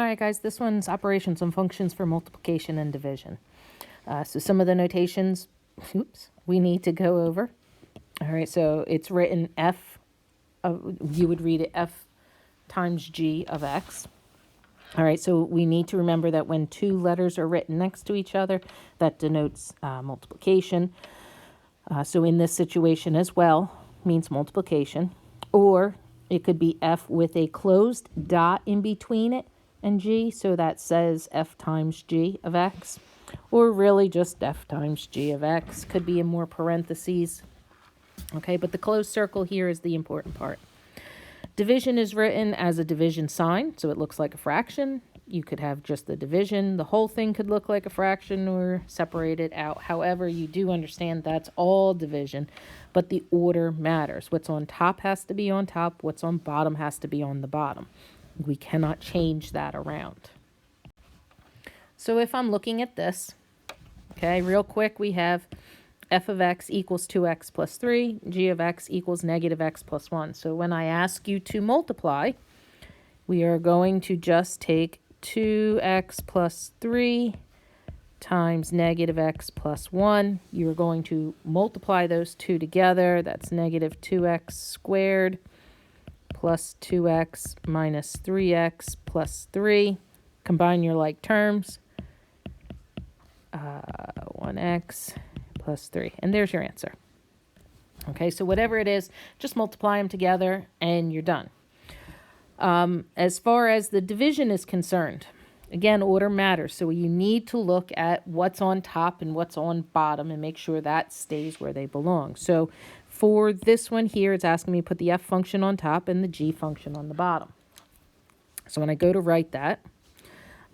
All right, guys, this one's operations and functions for multiplication and division. So some of the notations, we need to go over. All right, so it's written F, you would read it F times G of X. All right, so we need to remember that when two letters are written next to each other, that denotes multiplication. So in this situation as well, means multiplication. Or it could be F with a closed dot in between it and G, so that says F times G of X. Or really just F times G of X. Could be in more parentheses. Okay, but the closed circle here is the important part. Division is written as a division sign, so it looks like a fraction. You could have just the division. The whole thing could look like a fraction or separate it out. However, you do understand that's all division, but the order matters. What's on top has to be on top. What's on bottom has to be on the bottom. We cannot change that around. So if I'm looking at this, okay, real quick, we have f of x equals 2x plus 3, g of x equals negative x plus 1. So when I ask you to multiply, we are going to just take 2x plus 3 times negative x plus 1. You're going to multiply those two together. That's negative 2x squared plus 2x minus 3x plus 3. Combine your like terms. 1x plus 3. And there's your answer. Okay, so whatever it is, just multiply them together and you're done. As far as the division is concerned, again, order matters. So you need to look at what's on top and what's on bottom and make sure that stays where they belong. So for this one here, it's asking me to put the f function on top and the g function on the bottom. So when I go to write that,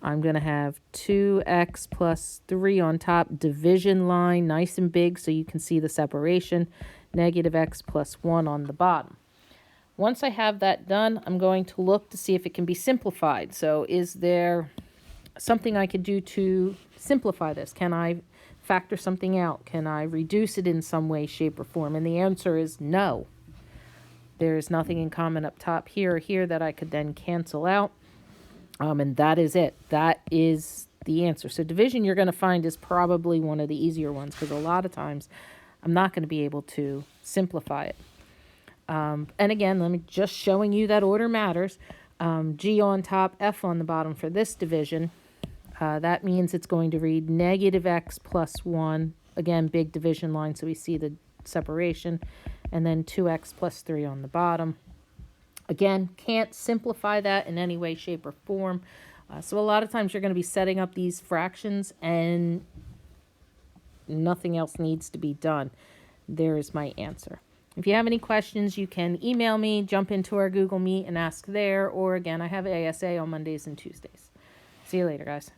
I'm going to have 2x plus 3 on top, division line, nice and big so you can see the separation, negative x plus 1 on the bottom. Once I have that done, I'm going to look to see if it can be simplified. So is there something I could do to simplify this? Can I factor something out? Can I reduce it in some way, shape, or form? And the answer is no. There's nothing in common up top here or here that I could then cancel out. And that is it. That is the answer. So division you're going to find is probably one of the easier ones because a lot of times I'm not going to be able to simplify it. And again, let me just showing you that order matters. G on top, F on the bottom for this division. That means it's going to read negative x plus 1. Again, big division line, so we see the separation. And then 2x plus 3 on the bottom. Again, can't simplify that in any way, shape, or form. So a lot of times you're going to be setting up these fractions and nothing else needs to be done. There is my answer. If you have any questions, you can email me, jump into our Google Meet and ask there. Or again, I have ASA on Mondays and Tuesdays. See you later, guys.